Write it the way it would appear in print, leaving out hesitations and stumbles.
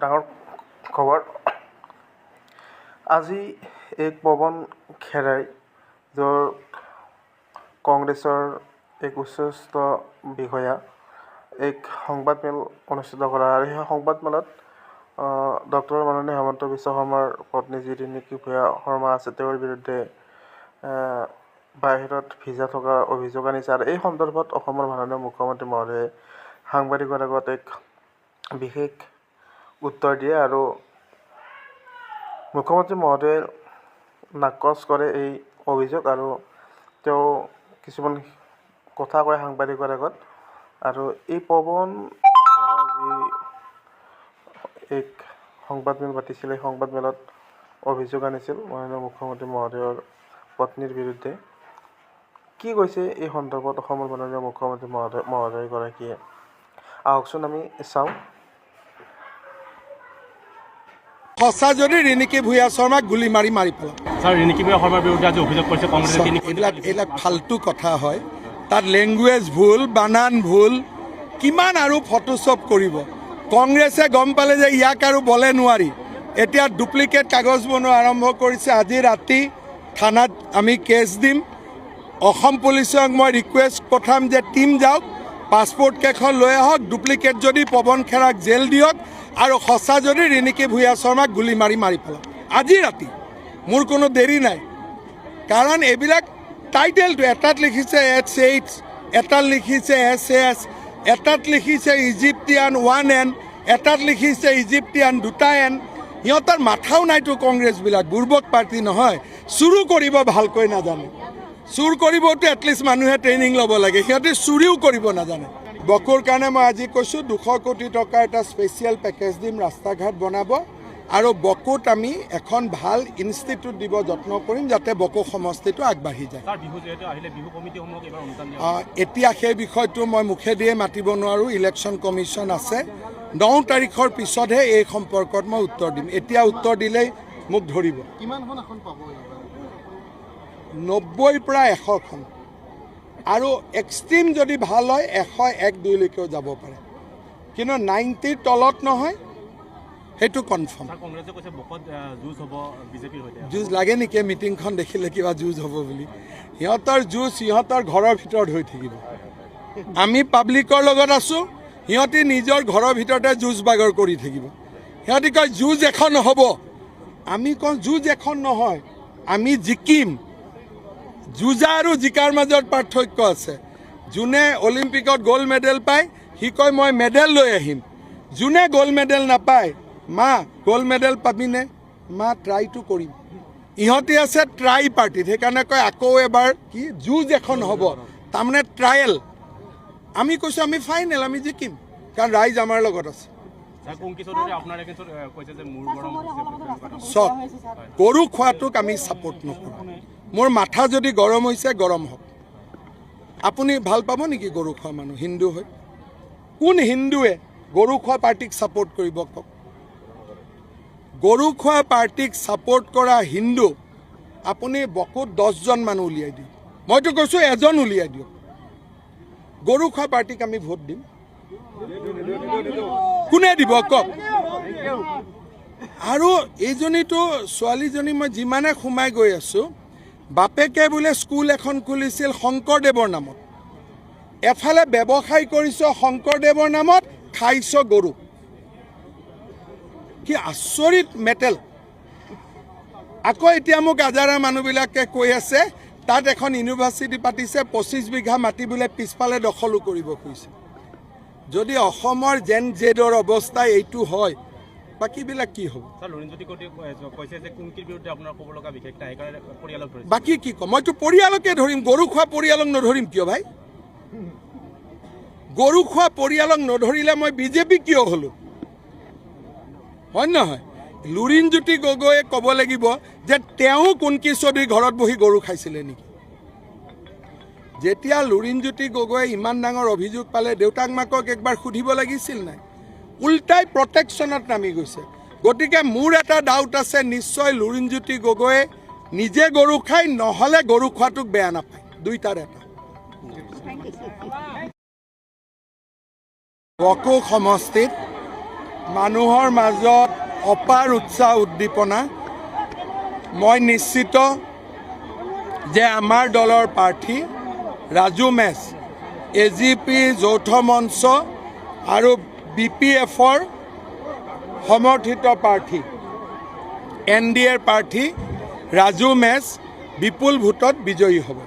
ডাঙৰ খবৰ আজি এক পৱন খেৰাই য'ৰ কংগ্ৰেছৰ এক উচ্চস্থ বিষয়া এক সংবাদমেল অনুষ্ঠিত কৰা আৰু সেই সংবাদমেলত ডক্টৰ মাননীয় হিমন্ত বিশ্ব শৰ্মাৰ পত্নী যি ৰিণিকী শৰ্মা আছে তেওঁৰ বিৰুদ্ধে বাহিৰত ভিজা থকাৰ অভিযোগ আনিছে আৰু এই সন্দৰ্ভত অসমৰ মাননীয় মুখ্যমন্ত্ৰী মহোদয়ে সাংবাদিকৰ আগত এক বিশেষ উত্তৰ দিয়ে আৰু মুখ্যমন্ত্ৰী মহোদয়ে নাকচ কৰে এই অভিযোগ আৰু তেওঁ কিছুমান কথা কয় সাংবাদিকৰ আগত আৰু এই পৱন যি এক সংবাদমেল পাতিছিল এই সংবাদমেলত অভিযোগ আনিছিল মাননীয় মুখ্যমন্ত্ৰী মহোদয়ৰ পত্নীৰ বিৰুদ্ধে কি কৈছে এই সন্দৰ্ভত অসমৰ মাননীয় মুখ্যমন্ত্ৰী মহোদয়গৰাকীয়ে আহকচোন আমি চাওঁ। সঁচা যদি ৰিণিকী ভূঞা শৰ্মাক গুলি মাৰি পেলাম। ছাৰ ৰিণিকী ভূঞা শৰ্মাৰ বিৰুদ্ধে আজি অভিযোগ কৰিছে কংগ্ৰেছে। এইবিলাক ফাল্টু কথা হয়, তাত লেংগুৱেজ ভুল, বানান ভুল, কিমান আৰু ফটোশ্বপ কৰিব। কংগ্ৰেছে গম পালে যে ইয়াক আৰু বলে নোৱাৰি, এতিয়া ডুপ্লিকেট কাগজ বনোৱা আৰম্ভ কৰিছে। আজি ৰাতি থানাত আমি কেছ দিম। অসম পুলিচক মই ৰিকুৱেষ্ট পঠাম যে টিম যাওক, পাছপৰ্ট কেইখন লৈ আহক, ডুপ্লিকেট যদি পৱন খেৰাক জেল দিয়ক আৰু সঁচা যদি ৰিণিকী ভূঞা শৰ্মাক গুলি মাৰি পেলাওক আজি ৰাতি। মোৰ কোনো দেৰি নাই, কাৰণ এইবিলাক টাইটেলটো এটাত লিখিছে H8, এটাত লিখিছে SS, এটাত লিখিছে ইজিপ্টিয়ান 1N, এটাত লিখিছে ইজিপ্টিয়ান 2N। সিহঁতৰ মাথাও নাইতো কংগ্ৰেছবিলাক, বুৰ্বক পাৰ্টি নহয়। চুৰু কৰিব ভালকৈ নাজানে, চুৰ কৰিবতো এটলিষ্ট মানুহে ট্ৰেইনিং ল'ব লাগে, সিহঁতে চুৰিও কৰিব নাজানে। বকুৰ কাৰণে মই আজি কৈছোঁ 200 কোটি টকাৰ এটা স্পেচিয়েল পেকেজ দিম, ৰাস্তা ঘাট বনাব আৰু বকুত আমি এখন ভাল ইনষ্টিটিউট দিব যত্ন কৰিম যাতে বকু সমষ্টিটো আগবাঢ়ি যায়। এতিয়া সেই বিষয়টো মই মুখেদিয়ে মাতিব নোৱাৰোঁ, ইলেকশ্যন কমিশ্যন আছে। 9 তাৰিখৰ পিছতহে এই সম্পৰ্কত মই উত্তৰ দিম। এতিয়া উত্তৰ দিলেই মোক ধৰিব। 90ৰ পৰা 100খন আৰু এক্সট্ৰিম যদি ভাল হয় 101-2লৈকেও যাব পাৰে, কিন্তু 90ৰ তলত নহয়, সেইটো কনফাৰ্ম। যুঁজ লাগে নেকি? মিটিংখন দেখিলে কিবা যুঁজ হ'ব বুলি? সিহঁতৰ যুঁজ সিহঁতৰ ঘৰৰ ভিতৰত হৈ থাকিব। আমি পাব্লিকৰ লগত আছোঁ, সিহঁতি নিজৰ ঘৰৰ ভিতৰতে যুঁজ বাগৰ কৰি থাকিব। সিহঁতি কয় যুঁজ এখন হ'ব, আমি কওঁ যুঁজ এখন নহয়, আমি জিকিম। যুঁজা আৰু জিকাৰ মাজত পাৰ্থক্য আছে। যোনে অলিম্পিকত গ'ল্ড মেডেল পায় সি কয় মই মেডেল লৈ আহিম। যোনে গ'ল্ড মেডেল নাপায়, মা গ'ল্ড মেডেল পাবিনে? মা ট্ৰাইটো কৰিম। ইহঁতি আছে ট্ৰাই পাৰ্টিত, সেইকাৰণে কয় আকৌ এবাৰ কি যুঁজ এখন হ'ব, তাৰমানে ট্ৰায়েল। আমি কৈছোঁ আমি ফাইনেল, আমি জিকিম, কাৰণ ৰাইজ আমাৰ লগত আছে। চব গৰু খোৱাটোক আমি ছাপোৰ্ট নকৰোঁ। মোৰ মাথা যদি গৰম হৈছে গৰম হওক। আপুনি ভাল পাব নেকি গৰু খোৱা মানুহ হিন্দু হৈ? কোন হিন্দুৱে গৰু খোৱা পাৰ্টিক ছাপোৰ্ট কৰিব কওক? গৰু খোৱা পাৰ্টিক ছাপোৰ্ট কৰা হিন্দু আপুনি বকুত 10জন মানুহ উলিয়াই দিয়ক। মইতো কৈছোঁ এজন উলিয়াই দিয়ক। গৰু খোৱা পাৰ্টিক আমি ভোট দিম। কোনে দিব কওক? আৰু এইজনীতো ছোৱালীজনী মই যিমানে সোমাই গৈ আছোঁ, বাপেকে বোলে স্কুল এখন খুলিছিল শংকৰদেৱৰ নামত, এফালে ব্যৱসায় কৰিছ শংকৰদেৱৰ নামত, খাইছ গৰু। কি আচৰিত মেটেল। আকৌ এতিয়া মোক আজাৰা মানুহবিলাকে কৈ আছে তাত এখন ইউনিভাৰ্চিটি পাতিছে, 25 বিঘা মাটি বোলে পিছফালে দখলো কৰিব খুজিছে। যদি অসমৰ জেন জেডৰ অৱস্থা এইটো হয়, বাকীবিলাক কি হ'ব? বাকী কি ক'ম? মইতো পৰিয়ালকে ধৰিম, গৰু খোৱা পৰিয়ালক নধৰিম কিয় ভাই? গৰু খোৱা পৰিয়ালক নধৰিলে মই বিজেপি কিয় হ'লো? হয় নহয়? লুৰিণজ্যোতি গগৈয়ে ক'ব লাগিব যে তেওঁ কুন্কি চৌধুৰীৰ ঘৰত বহি গৰু খাইছিলে নেকি? যেতিয়া লুৰিণজ্যোতি গগৈয়ে ইমান ডাঙৰ অভিযোগ পালে দেউতাক মাকক একবাৰ সুধিব লাগিছিল নাই? উল্টাই প্ৰটেকশ্যনত নামি গৈছে। গতিকে মোৰ এটা ডাউট আছে, নিশ্চয় লুৰিণজ্যোতি গগৈয়ে নিজে গৰু খায়, নহ'লে গৰু খোৱাটোক বেয়া নাপায়, দুইটাৰ এটা। বকু সমষ্টিত মানুহৰ মাজত অপাৰ উৎসাহ উদ্দীপনা। মই নিশ্চিত যে আমাৰ দলৰ প্ৰাৰ্থী ৰাজু মেছ AGP যৌথ মঞ্চ আৰু BPFৰ সমৰ্থিত প্ৰাৰ্থী NDAৰ প্ৰাৰ্থী ৰাজু মেছ বিপুল ভোটত বিজয়ী হ'ব।